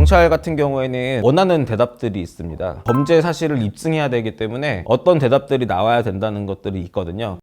경찰 같은 경우에는 원하는 대답들이 있습니다. 범죄 사실을 입증해야 되기 때문에 어떤 대답들이 나와야 된다는 것들이 있거든요.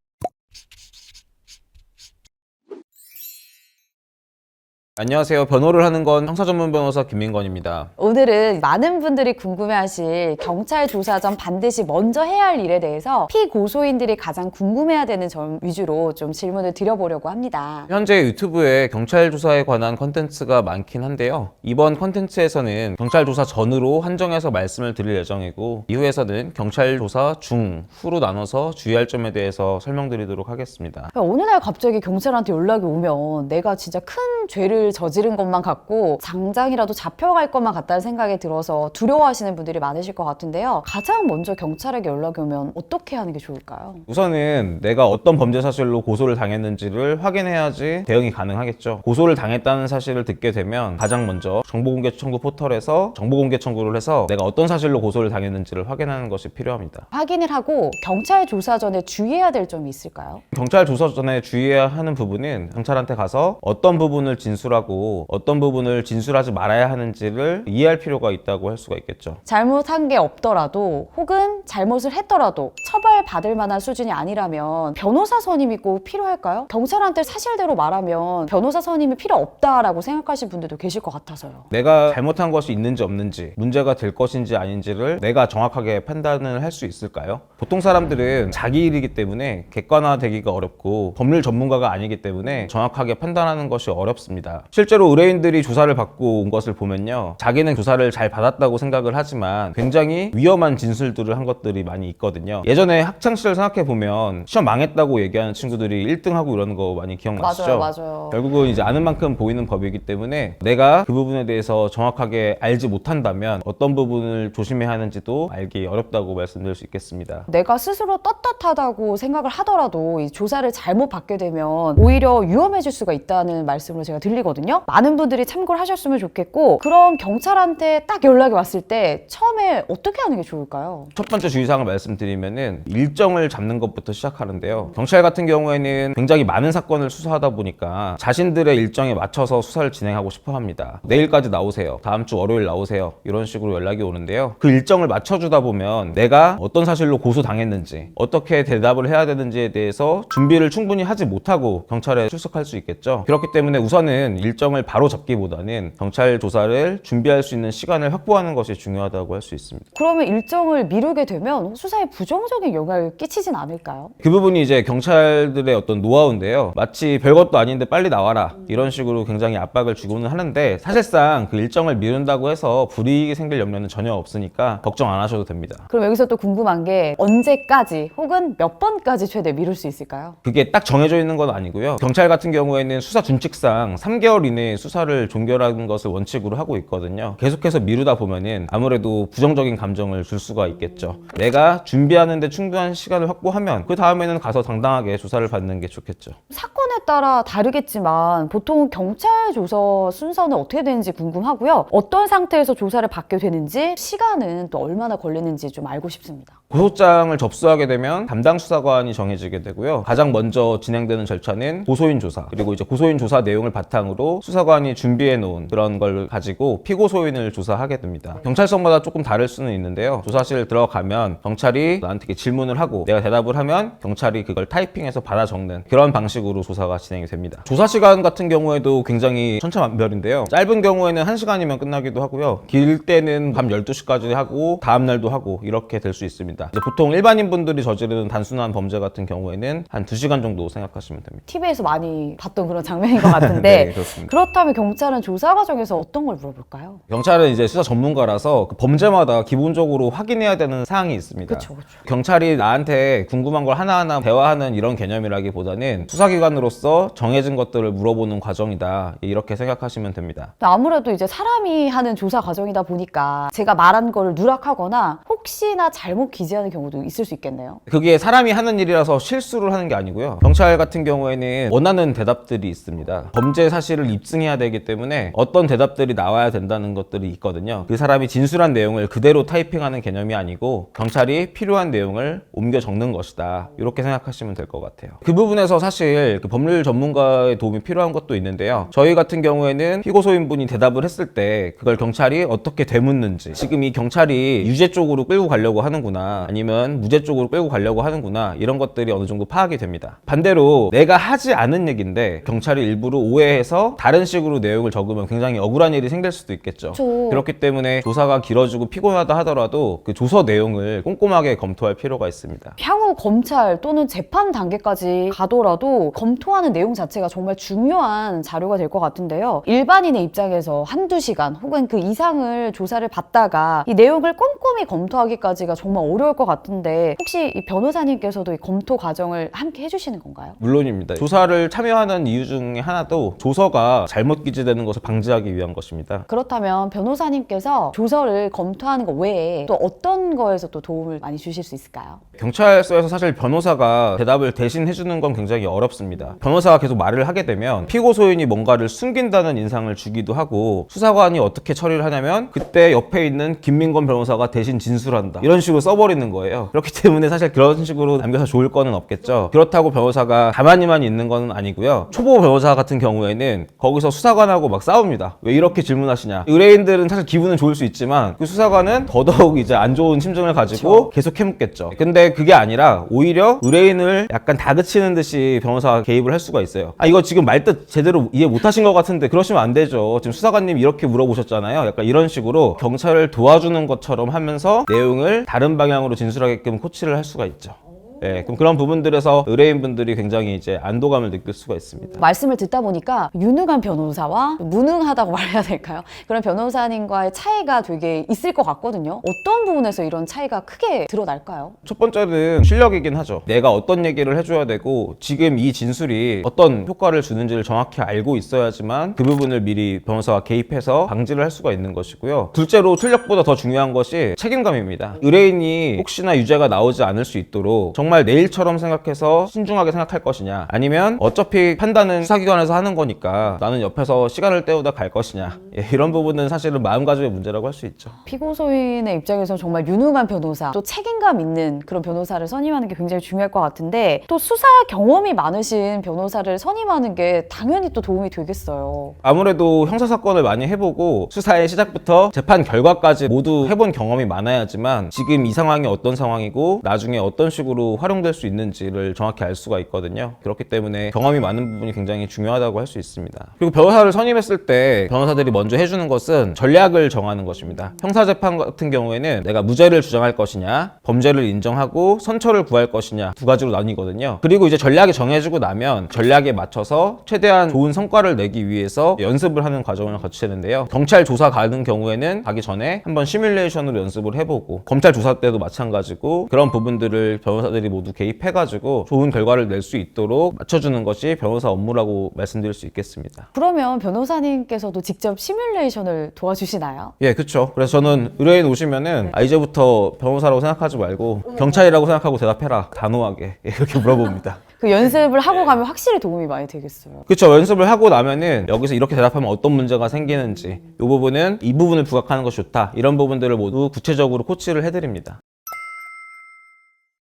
안녕하세요. 변호를 하는 건 형사전문 변호사 김민건입니다. 오늘은 많은 분들이 궁금해하실 경찰 조사 전 반드시 먼저 해야 할 일에 대해서 피고소인들이 가장 궁금해야 되는 점 위주로 좀 질문을 드려보려고 합니다. 현재 유튜브에 경찰 조사에 관한 컨텐츠가 많긴 한데요. 이번 컨텐츠에서는 경찰 조사 전으로 한정해서 말씀을 드릴 예정이고, 이후에서는 경찰 조사 중, 후로 나눠서 주의할 점에 대해서 설명드리도록 하겠습니다. 어느 날 갑자기 경찰한테 연락이 오면 내가 진짜 큰 죄를 저지른 것만 같고 당장이라도 잡혀갈 것만 같다는 생각이 들어서 두려워하시는 분들이 많으실 것 같은데요. 가장 먼저 경찰에게 연락이 오면 어떻게 하는 게 좋을까요? 우선은 내가 어떤 범죄 사실로 고소를 당했는지를 확인해야지 대응이 가능하겠죠. 고소를 당했다는 사실을 듣게 되면 가장 먼저 정보공개 청구 포털에서 정보공개 청구를 해서 내가 어떤 사실로 고소를 당했는지를 확인하는 것이 필요합니다. 확인을 하고 경찰 조사 전에 주의해야 될 점이 있을까요? 경찰 조사 전에 주의해야 하는 부분은 경찰한테 가서 어떤 부분을 진술하고 어떤 부분을 진술하지 말아야 하는지를 이해할 필요가 있다고 할 수가 있겠죠. 잘못한 게 없더라도 혹은 잘못을 했더라도 처벌받을 만한 수준이 아니라면 변호사 선임이 꼭 필요할까요? 경찰한테 사실대로 말하면 변호사 선임이 필요 없다라고 생각하시는 분들도 계실 것 같아서요. 내가 잘못한 것이 있는지 없는지, 문제가 될 것인지 아닌지를 내가 정확하게 판단을 할 수 있을까요? 보통 사람들은 자기 일이기 때문에 객관화되기가 어렵고 법률 전문가가 아니기 때문에 정확하게 판단하는 것이 어렵습니다. 실제로 의뢰인들이 조사를 받고 온 것을 보면요, 자기는 조사를 잘 받았다고 생각을 하지만 굉장히 위험한 진술들을 한 것들이 많이 있거든요. 예전에 학창시절 생각해보면 시험 망했다고 얘기하는 친구들이 1등하고 이러는 거 많이 기억나시죠? 맞아요. 결국은 이제 아는 만큼 보이는 법이기 때문에 내가 그 부분에 대해서 정확하게 알지 못한다면 어떤 부분을 조심해야 하는지도 알기 어렵다고 말씀드릴 수 있겠습니다. 내가 스스로 떳떳하다고 생각을 하더라도 이 조사를 잘못 받게 되면 오히려 위험해질 수가 있다는 말씀으로 제가 들리거든요. 많은 분들이 참고를 하셨으면 좋겠고, 그럼 경찰한테 딱 연락이 왔을 때 처음에 어떻게 하는 게 좋을까요? 첫 번째 주의사항을 말씀드리면은 일정을 잡는 것부터 시작하는데요. 경찰 같은 경우에는 굉장히 많은 사건을 수사하다 보니까 자신들의 일정에 맞춰서 수사를 진행하고 싶어 합니다. 내일까지 나오세요. 다음 주 월요일 나오세요. 이런 식으로 연락이 오는데요. 그 일정을 맞춰주다 보면 내가 어떤 사실로 고소당했는지, 어떻게 대답을 해야 되는지에 대해서 준비를 충분히 하지 못하고 경찰에 출석할 수 있겠죠. 그렇기 때문에 우선은 일정을 바로 잡기보다는 경찰 조사를 준비할 수 있는 시간을 확보하는 것이 중요하다고 할 수 있습니다. 그러면 일정을 미루게 되면 수사에 부정적인 영향을 끼치진 않을까요? 그 부분이 이제 경찰들의 어떤 노하우인데요. 마치 별것도 아닌데 빨리 나와라, 이런 식으로 굉장히 압박을 주고는 하는데, 사실상 그 일정을 미룬다고 해서 불이익이 생길 염려는 전혀 없으니까 걱정 안 하셔도 됩니다. 그럼 여기서 또 궁금한 게 언제까지 혹은 몇 번까지 최대 미룰 수 있을까요? 그게 딱 정해져 있는 건 아니고요. 경찰 같은 경우에는 수사 준칙상 3개월 이내에 수사를 종결하는 것을 원칙으로 하고 있거든요. 계속해서 미루다 보면은 아무래도 부정적인 감정을 줄 수가 있겠죠. 내가 준비하는 데 충분한 시간을 확보하면 그 다음에는 가서 당당하게 조사를 받는 게 좋겠죠. 사건에 따라 다르겠지만 보통 경찰 조사 순서는 어떻게 되는지 궁금하고요. 어떤 상태에서 조사를 받게 되는지, 시간은 또 얼마나 걸리는지 좀 알고 싶습니다. 고소장을 접수하게 되면 담당 수사관이 정해지게 되고요. 가장 먼저 진행되는 절차는 고소인 조사, 그리고 이제 고소인 조사 내용을 바탕으로 수사관이 준비해 놓은 그런 걸 가지고 피고소인을 조사하게 됩니다. 경찰서마다 조금 다를 수는 있는데요. 조사실 들어가면 경찰이 나한테 이렇게 질문을 하고 내가 대답을 하면 경찰이 그걸 타이핑해서 받아 적는 그런 방식으로 조사가 진행이 됩니다. 조사 시간 같은 경우에도 굉장히 천차만별인데요. 짧은 경우에는 1시간이면 끝나기도 하고요. 길 때는 밤 12시까지 하고 다음날도 하고 이렇게 될 수 있습니다. 이제 보통 일반인 분들이 저지르는 단순한 범죄 같은 경우에는 한 2시간 정도 생각하시면 됩니다. TV에서 많이 봤던 그런 장면인 것 같은데 네, 그렇습니다. 그렇다면 경찰은 조사 과정에서 어떤 걸 물어볼까요? 경찰은 이제 수사 전문가라서 그 범죄마다 기본적으로 확인해야 되는 사항이 있습니다. 그렇죠. 경찰이 나한테 궁금한 걸 하나하나 대화하는 이런 개념이라기보다는 수사기관으로서 정해진 것들을 물어보는 과정이다, 이렇게 생각하시면 됩니다. 아무래도 이제 사람이 하는 조사 과정이다 보니까 제가 말한 거를 누락하거나 혹시나 잘못 기재하는 경우도 있을 수 있겠네요. 그게 사람이 하는 일이라서 실수를 하는 게 아니고요. 경찰 같은 경우에는 원하는 대답들이 있습니다. 범죄 사실을 입증해야 되기 때문에 어떤 대답들이 나와야 된다는 것들이 있거든요. 그 사람이 진술한 내용을 그대로 타이핑하는 개념이 아니고 경찰이 필요한 내용을 옮겨 적는 것이다, 이렇게 생각하시면 될 것 같아요. 그 부분에서 사실 그 법률 법률 전문가의 도움이 필요한 것도 있는데요. 저희 같은 경우에는 피고소인분이 대답을 했을 때 그걸 경찰이 어떻게 되묻는지, 지금 이 경찰이 유죄 쪽으로 끌고 가려고 하는구나, 아니면 무죄 쪽으로 끌고 가려고 하는구나, 이런 것들이 어느 정도 파악이 됩니다. 반대로 내가 하지 않은 얘기인데 경찰이 일부러 오해해서 다른 식으로 내용을 적으면 굉장히 억울한 일이 생길 수도 있겠죠. 그렇죠. 그렇기 때문에 조사가 길어지고 피곤하다 하더라도 그 조서 내용을 꼼꼼하게 검토할 필요가 있습니다. 향후 검찰 또는 재판 단계까지 가더라도 검토하는 내용 자체가 정말 중요한 자료가 될 것 같은데요. 일반인의 입장에서 한두 시간 혹은 그 이상을 조사를 받다가 이 내용을 꼼꼼히 검토하기까지가 정말 어려울 것 같은데, 혹시 이 변호사님께서도 이 검토 과정을 함께 해주시는 건가요? 물론입니다. 조사를 참여하는 이유 중에 하나도 조서가 잘못 기재되는 것을 방지하기 위한 것입니다. 그렇다면 변호사님께서 조서를 검토하는 것 외에 또 어떤 거에서 또 도움을 많이 주실 수 있을까요? 경찰서에서 사실 변호사가 대답을 대신 해주는 건 굉장히 어렵습니다. 변호사가 계속 말을 하게 되면 피고소인이 뭔가를 숨긴다는 인상을 주기도 하고, 수사관이 어떻게 처리를 하냐면 그때 옆에 있는 김민건 변호사가 대신 진술한다, 이런 식으로 써버리는 거예요. 그렇기 때문에 사실 그런 식으로 남겨서 좋을 거는 없겠죠. 그렇다고 변호사가 가만히만 있는 건 아니고요. 초보 변호사 같은 경우에는 거기서 수사관하고 막 싸웁니다. 왜 이렇게 질문하시냐. 의뢰인들은 사실 기분은 좋을 수 있지만 그 수사관은 더더욱 이제 안 좋은 심정을 가지고 계속 해묻겠죠. 근데 그게 아니라 오히려 의뢰인을 약간 다그치는 듯이 변호사가 개입을 할 수가 있어요. 아, 이거 지금 말뜻 제대로 이해 못 하신 것 같은데 그러시면 안 되죠. 지금 수사관님이 이렇게 물어보셨잖아요. 약간 이런 식으로 경찰을 도와주는 것처럼 하면서 내용을 다른 방향으로 진술하게끔 코치를 할 수가 있죠. 네, 그럼 그런 부분들에서 의뢰인분들이 굉장히 이제 안도감을 느낄 수가 있습니다. 말씀을 듣다 보니까 유능한 변호사와 무능하다고 말해야 될까요? 그런 변호사님과의 차이가 되게 있을 것 같거든요. 어떤 부분에서 이런 차이가 크게 드러날까요? 첫 번째는 실력이긴 하죠. 내가 어떤 얘기를 해줘야 되고 지금 이 진술이 어떤 효과를 주는지를 정확히 알고 있어야지만 그 부분을 미리 변호사가 개입해서 방지를 할 수가 있는 것이고요. 둘째로 실력보다 더 중요한 것이 책임감입니다. 의뢰인이 혹시나 유죄가 나오지 않을 수 있도록 정말 내일처럼 생각해서 신중하게 생각할 것이냐, 아니면 어차피 판단은 수사기관에서 하는 거니까 나는 옆에서 시간을 때우다 갈 것이냐, 이런 부분은 사실은 마음가짐의 문제라고 할 수 있죠. 피고소인의 입장에서 정말 유능한 변호사, 또 책임감 있는 그런 변호사를 선임하는 게 굉장히 중요할 것 같은데, 또 수사 경험이 많으신 변호사를 선임하는 게 당연히 또 도움이 되겠어요. 아무래도 형사사건을 많이 해보고 수사의 시작부터 재판 결과까지 모두 해본 경험이 많아야지만 지금 이 상황이 어떤 상황이고 나중에 어떤 식으로 활용될 수 있는지를 정확히 알 수가 있거든요. 그렇기 때문에 경험이 많은 부분이 굉장히 중요하다고 할 수 있습니다. 그리고 변호사를 선임했을 때 변호사들이 먼저 해주는 것은 전략을 정하는 것입니다. 형사재판 같은 경우에는 내가 무죄를 주장할 것이냐, 범죄를 인정하고 선처를 구할 것이냐, 두 가지로 나뉘거든요. 그리고 이제 전략이 정해지고 나면 전략에 맞춰서 최대한 좋은 성과를 내기 위해서 연습을 하는 과정을 거쳐야 되는데요. 경찰 조사 가는 경우에는 가기 전에 한번 시뮬레이션으로 연습을 해보고, 검찰 조사 때도 마찬가지고 그런 부분들을 변호사들이 모두 개입해가지고 좋은 결과를 낼 수 있도록 맞춰주는 것이 변호사 업무라고 말씀드릴 수 있겠습니다. 그러면 변호사님께서도 직접 시뮬레이션을 도와주시나요? 예, 그렇죠. 그래서 저는 의뢰인 오시면은 이제부터 변호사라고 생각하지 말고 경찰이라고 생각하고 대답해라, 단호하게 이렇게 물어봅니다. 그 연습을 하고 가면 확실히 도움이 많이 되겠어요. 그렇죠. 연습을 하고 나면은 여기서 이렇게 대답하면 어떤 문제가 생기는지, 이 부분은 이 부분을 부각하는 것이 좋다, 이런 부분들을 모두 구체적으로 코치를 해드립니다.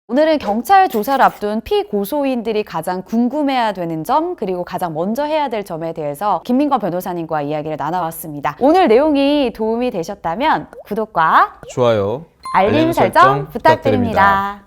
오늘은 경찰 조사를 앞둔 피고소인들이 가장 궁금해야 되는 점, 그리고 가장 먼저 해야 될 점에 대해서 김민건 변호사님과 이야기를 나눠봤습니다. 오늘 내용이 도움이 되셨다면 구독과 좋아요, 알림 설정 부탁드립니다.